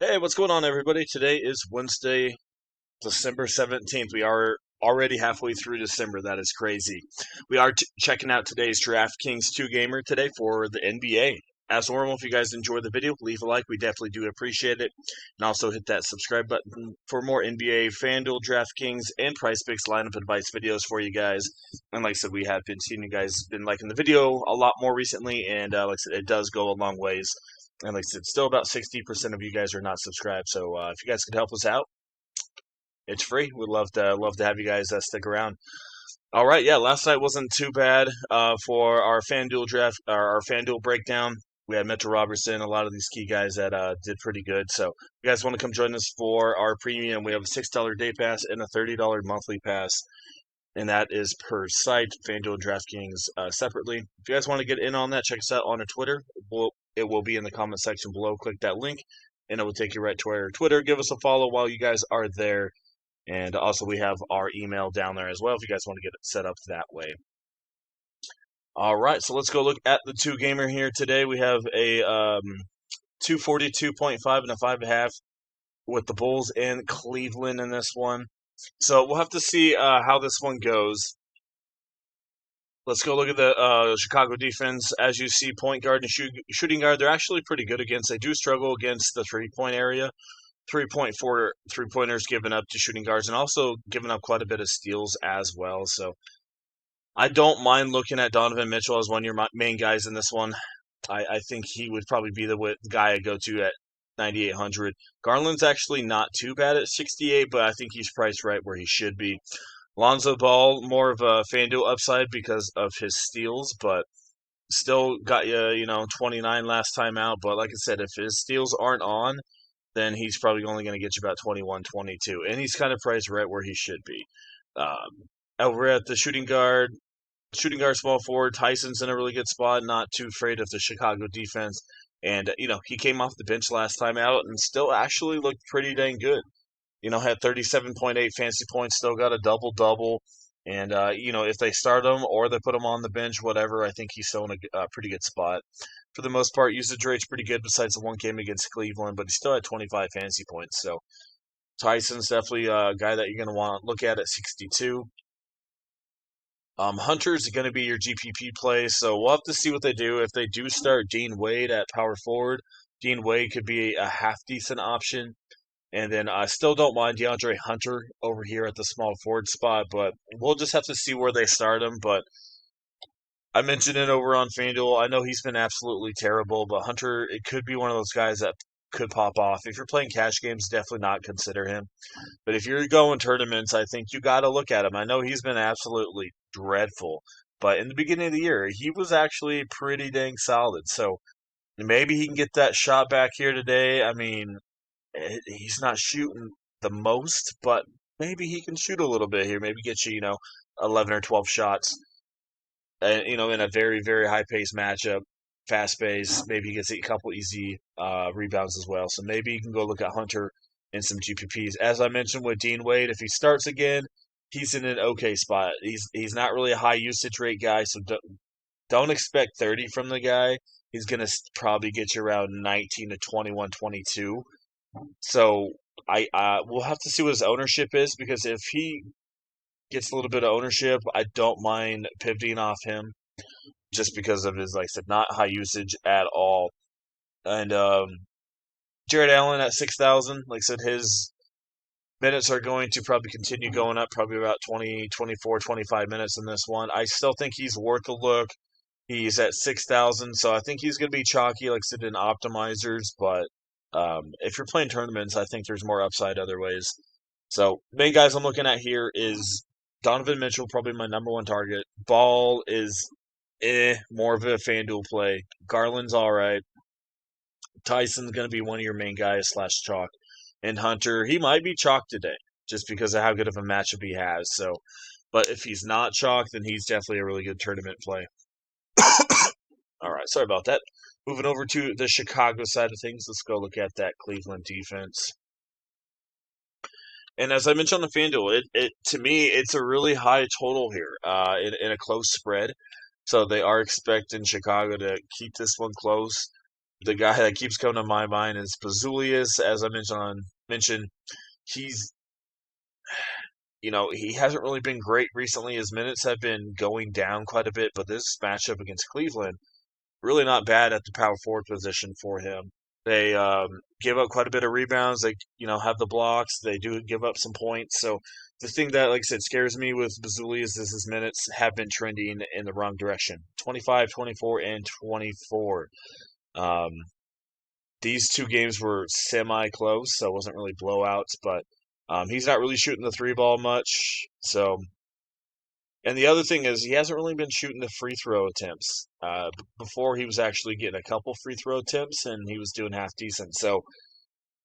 Hey, what's going on, everybody? Today is Wednesday, December 17th. We are already halfway through December. That is crazy. We are checking out today's DraftKings 2-gamer today for the NBA. As normal, if you guys enjoy the video, leave a like. We definitely do appreciate it. And also hit that subscribe button for more NBA, Fanduel, DraftKings, and PrizePicks lineup advice videos for you guys. And like I said, we have been seeing you guys been liking the video a lot more recently. And like I said, it does go a long ways. And like I said, still about 60% of you guys are not subscribed. So if you guys could help us out, it's free. We'd love to have you guys stick around. All right, yeah. Last night wasn't too bad for our FanDuel draft, our FanDuel breakdown. We had Mitchell Robertson, a lot of these key guys that did pretty good. So, if you guys want to come join us for our premium, we have a $6 day pass and a $30 monthly pass, and that is per site. FanDuel and DraftKings separately. If you guys want to get in on that, check us out on our Twitter. It will be in the comment section below. Click that link, and it will take you right to our Twitter. Give us a follow while you guys are there. And also, we have our email down there as well if you guys want to get it set up that way. All right, so let's go look at the 2-gamer here today. We have a 242.5 and a 5.5 with the Bulls and Cleveland in this one. So we'll have to see how this one goes. Let's go look at the Chicago defense. As you see, point guard and shooting guard, they're actually pretty good against. They do struggle against the three-point area. 3.4 three-pointers given up to shooting guards, and also given up quite a bit of steals as well. So I don't mind looking at Donovan Mitchell as one of your main guys in this one. I think he would probably be the guy I go to at 9,800. Garland's actually not too bad at 68, but I think he's priced right where he should be. Lonzo Ball, more of a FanDuel upside because of his steals, but still got you 29 last time out. But like I said, if his steals aren't on, then he's probably only going to get you about 21, 22. And he's kind of priced right where he should be. Over at the shooting guard, small forward, Tyson's in a really good spot, not too afraid of the Chicago defense. And, he came off the bench last time out and still actually looked pretty dang good. Had 37.8 fantasy points, still got a double-double. And, if they start him or they put him on the bench, whatever, I think he's still in a pretty good spot. For the most part, usage rate's pretty good besides the one game against Cleveland, but he still had 25 fantasy points. So Tyson's definitely a guy that you're going to want to look at 62. Hunter's going to be your GPP play, so we'll have to see what they do. If they do start Dean Wade at power forward, Dean Wade could be a half-decent option. And then I still don't mind DeAndre Hunter over here at the small forward spot, but we'll just have to see where they start him. But I mentioned it over on FanDuel. I know he's been absolutely terrible, but Hunter, it could be one of those guys that could pop off. If you're playing cash games, definitely not consider him. But if you're going tournaments, I think you got to look at him. I know he's been absolutely dreadful, but in the beginning of the year, he was actually pretty dang solid. So maybe he can get that shot back here today. I mean, he's not shooting the most, but maybe he can shoot a little bit here. Maybe get you, 11 or 12 shots. And, in a very, very high-paced matchup, fast pace, maybe he gets a couple easy rebounds as well. So maybe you can go look at Hunter and some GPPs. As I mentioned with Dean Wade, if he starts again, he's in an okay spot. He's not really a high usage rate guy, so don't expect 30 from the guy. He's going to probably get you around 19 to 21, 22. So we'll have to see what his ownership is, because if he gets a little bit of ownership, I don't mind pivoting off him just because of his, like I said, not high usage at all. And Jared Allen at 6,000, like I said, his minutes are going to probably continue going up, probably about 20, 24, 25 minutes in this one. I still think he's worth a look. He's at 6,000, so I think he's going to be chalky, like I said, in optimizers, but if you're playing tournaments, I think there's more upside other ways. So, main guys I'm looking at here is Donovan Mitchell, probably my number one target. Ball is more of a FanDuel play. Garland's all right. Tyson's going to be one of your main guys / chalk. And Hunter, he might be chalk today just because of how good of a matchup he has. So, but if he's not chalk, then he's definitely a really good tournament play. All right, sorry about that. Moving over to the Chicago side of things, let's go look at that Cleveland defense. And as I mentioned on the FanDuel, it to me, it's a really high total here in a close spread. So they are expecting Chicago to keep this one close. The guy that keeps coming to my mind is Bazulius. As I mentioned, he's he hasn't really been great recently. His minutes have been going down quite a bit, but this matchup against Cleveland, really not bad at the power forward position for him. They give up quite a bit of rebounds. They, have the blocks. They do give up some points. So the thing that, like I said, scares me with Bazuli is his minutes have been trending in the wrong direction. 25, 24, and 24. Um, these two games were semi-close, so it wasn't really blowouts, but he's not really shooting the three ball much. So, and the other thing is he hasn't really been shooting the free throw attempts. Before he was actually getting a couple free throw attempts, and he was doing half decent. So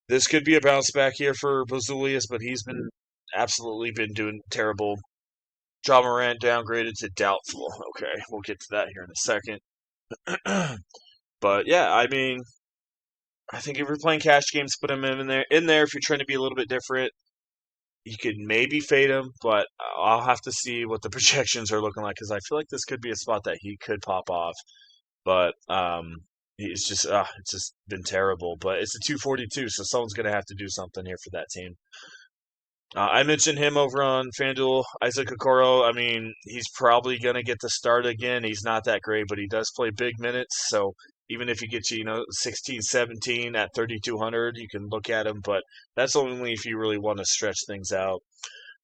this could be a bounce back here for Bazulius, but he's been absolutely been doing terrible. Ja Morant downgraded to doubtful. Okay, we'll get to that here in a second. But yeah, I mean, I think if you're playing cash games, put him in there. In there, if you're trying to be a little bit different, you could maybe fade him, but I'll have to see what the projections are looking like because I feel like this could be a spot that he could pop off. But it's just been terrible. But it's a 242, so someone's gonna have to do something here for that team. I mentioned him over on Fanduel, Isaac Okoro. I mean, he's probably going to get the start again. He's not that great, but he does play big minutes. So even if he gets you, 16, 17 at 3,200, you can look at him. But that's only if you really want to stretch things out.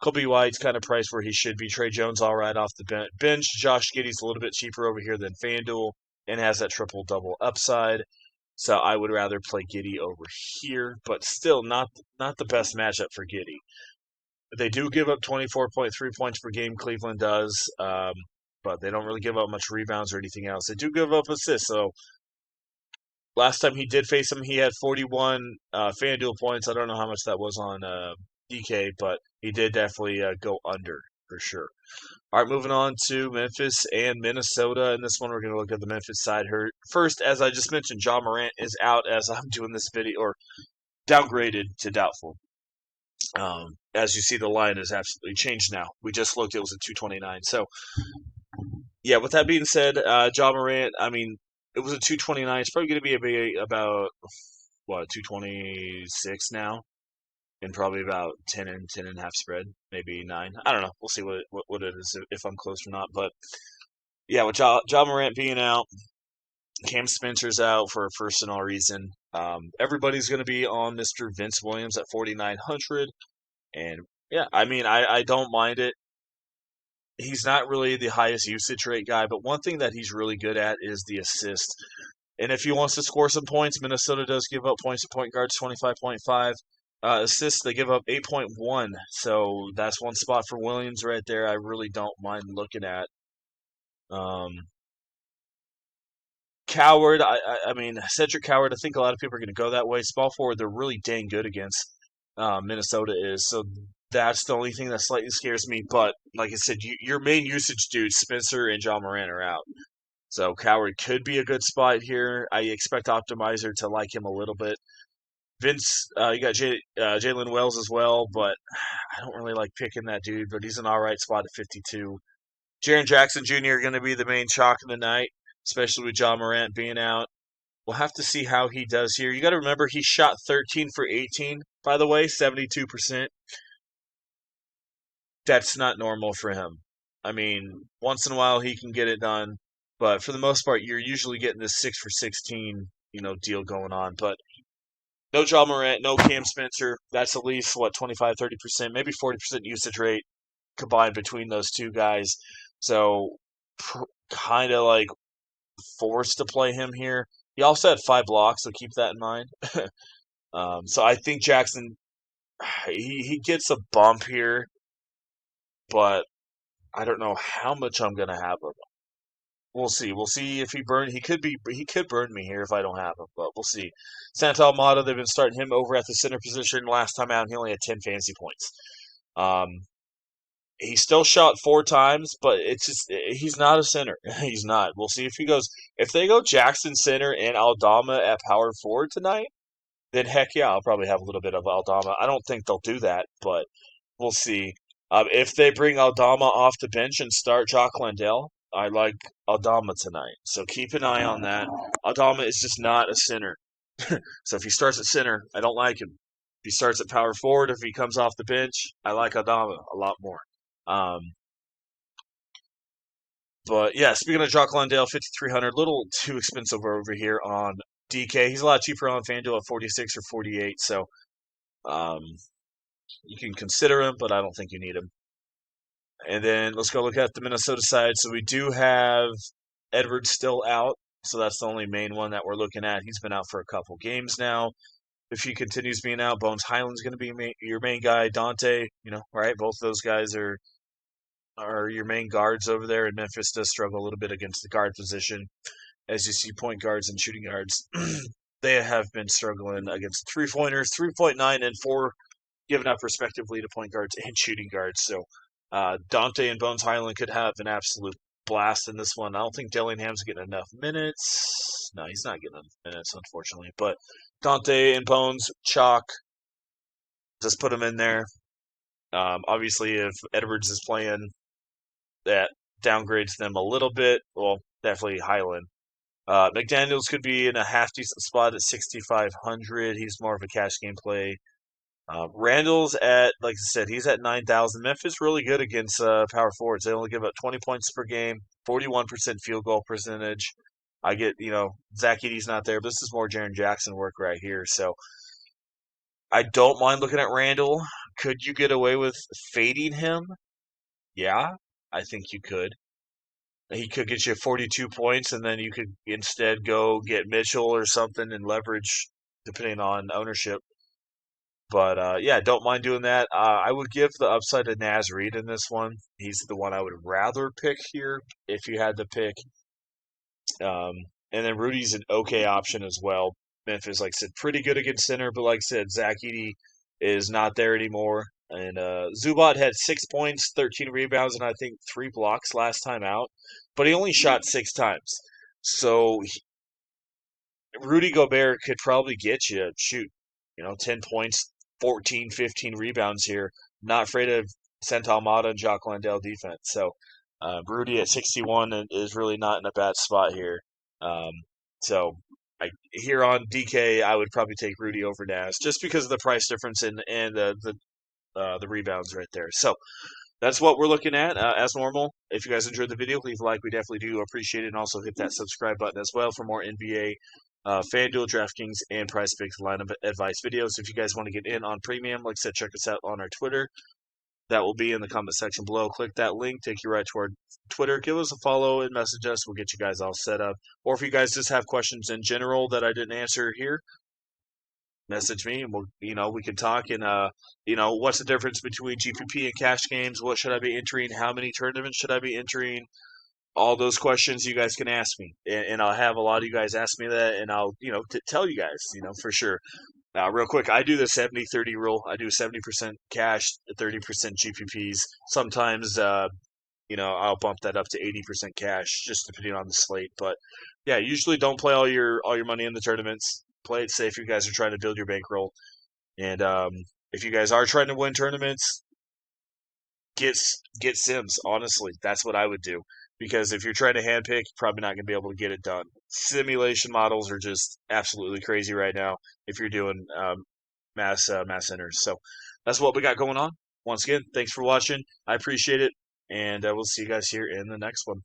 Kobe White's kind of priced where he should be. Trey Jones all right off the bench. Josh Giddey's a little bit cheaper over here than FanDuel and has that triple-double upside. So I would rather play Giddey over here, but still not the best matchup for Giddey. They do give up 24.3 points per game, Cleveland does, but they don't really give up much rebounds or anything else. They do give up assists, so last time he did face him, he had 41 FanDuel points. I don't know how much that was on DK, but he did definitely go under for sure. All right, moving on to Memphis and Minnesota. And this one, we're going to look at the Memphis side. First, as I just mentioned, Ja Morant is out as I'm doing this video, or downgraded to doubtful. As you see, the line has absolutely changed now. We just looked; it was at 229. So, yeah. With that being said, Ja Morant. I mean, it was a 229. It's probably going to be about what 226 now, and probably about 10 and a half spread, maybe 9. I don't know. We'll see what it is if I'm close or not. But yeah, with Ja Morant being out, Cam Spencer's out for a personal reason. Everybody's going to be on Mr. Vince Williams at 4,900. And yeah, I mean, I don't mind it. He's not really the highest usage rate guy, but one thing that he's really good at is the assist. And if he wants to score some points, Minnesota does give up points to point guards, 25.5. Assists, they give up 8.1. So that's one spot for Williams right there. I really don't mind looking at. Coward, I mean, Cedric Coward, I think a lot of people are going to go that way. Small forward, they're really dang good against. Minnesota is. So that's the only thing that slightly scares me. But like I said, your main usage dudes, Spencer and Ja Morant, are out. So Coward could be a good spot here. I expect Optimizer to like him a little bit. Vince, you got Jalen Wells as well, but I don't really like picking that dude, but he's an all right spot at 52. Jaren Jackson Jr. going to be the main chalk of the night, especially with Ja Morant being out. We'll have to see how he does here. You got to remember he shot 13 for 18, by the way, 72%. That's not normal for him. I mean, once in a while he can get it done, but for the most part, you're usually getting this 6 for 16, deal going on. But no Ja Morant, no Cam Spencer. That's at least, 25, 30%, maybe 40% usage rate combined between those two guys. So kind of like forced to play him here. He also had 5 blocks, so keep that in mind. So I think Jackson, he gets a bump here, but I don't know how much I'm gonna have him. We'll see. We'll see if he he could burn me here if I don't have him, but we'll see. Santa Almada, they've been starting him over at the center position. Last time out, he only had 10 fantasy points. He still shot 4 times, but it's just he's not a center. He's not. We'll see if he goes. If they go Jackson center and Aldama at power forward tonight, then heck yeah, I'll probably have a little bit of Aldama. I don't think they'll do that, but we'll see. If they bring Aldama off the bench and start Jock Landale, I like Adama tonight. So keep an eye on that. Adama is just not a center. So if he starts at center, I don't like him. If he starts at power forward, if he comes off the bench, I like Adama a lot more. Um, but yeah, speaking of Jock Landale, 5,300, little too expensive over here on DK. He's a lot cheaper on Fanduel at 46 or 48. So um, you can consider him, but I don't think you need him. And then let's go look at the Minnesota side. So we do have Edwards still out. So that's the only main one that we're looking at. He's been out for a couple games now. If he continues being out, Bones Highland's going to be your main guy. Dante, right? Both of those guys are your main guards over there. And Memphis does struggle a little bit against the guard position. As you see, point guards and shooting guards, they have been struggling against three-pointers, 3.9 and 4 given up respectively to point guards and shooting guards. So Dante and Bones Highland could have an absolute blast in this one. I don't think Dillingham's getting enough minutes. No, he's not getting enough minutes, unfortunately. But Dante and Bones, chalk, just put them in there. Obviously, if Edwards is playing, that downgrades them a little bit. Well, definitely Highland. McDaniels could be in a half-decent spot at 6,500. He's more of a cash game play. Randall's at, like I said, he's at 9,000. Memphis really good against power forwards. They only give up 20 points per game, 41% field goal percentage. I get, Zach Edey's not there, but this is more Jaren Jackson work right here. So I don't mind looking at Randall. Could you get away with fading him? Yeah, I think you could. He could get you 42 points, and then you could instead go get Mitchell or something and leverage, depending on ownership. But yeah, don't mind doing that. I would give the upside to Naz Reid in this one. He's the one I would rather pick here if you had to pick. And then Rudy's an okay option as well. Memphis, like I said, pretty good against center, but like I said, Zach Edey is not there anymore. And Zubac had 6 points, 13 rebounds, and I think 3 blocks last time out. But he only shot 6 times. So Rudy Gobert could probably get you, 10 points, 14, 15 rebounds here. Not afraid of Santa Almada and Jock Landale defense. So Rudy at 61 is really not in a bad spot here. So here on DK, I would probably take Rudy over Naz just because of the price difference and the rebounds right there. So that's what we're looking at as normal. If you guys enjoyed the video, leave a like. We definitely do appreciate it. And also hit that subscribe button as well for more NBA, FanDuel, DraftKings, and PrizePicks line of advice videos. If you guys want to get in on premium, like I said, check us out on our Twitter. That will be in the comment section below. Click that link, take you right to our Twitter. Give us a follow and message us. We'll get you guys all set up. Or if you guys just have questions in general that I didn't answer here, message me and we can talk. And what's the difference between GPP and cash games? What should I be entering? How many tournaments should I be entering? All those questions you guys can ask me, and I'll have a lot of you guys ask me that, and I'll tell you guys for sure. Real quick, I do the 70-30 rule. I do 70% cash, 30% GPPs. Sometimes I'll bump that up to 80% cash, just depending on the slate. But yeah, usually don't play all your money in the tournaments. Play it safe. You guys are trying to build your bankroll, and if you guys are trying to win tournaments, get Sims. Honestly, that's what I would do. Because if you're trying to handpick, you're probably not going to be able to get it done. Simulation models are just absolutely crazy right now if you're doing mass enters. So that's what we got going on. Once again, thanks for watching. I appreciate it, and we'll see you guys here in the next one.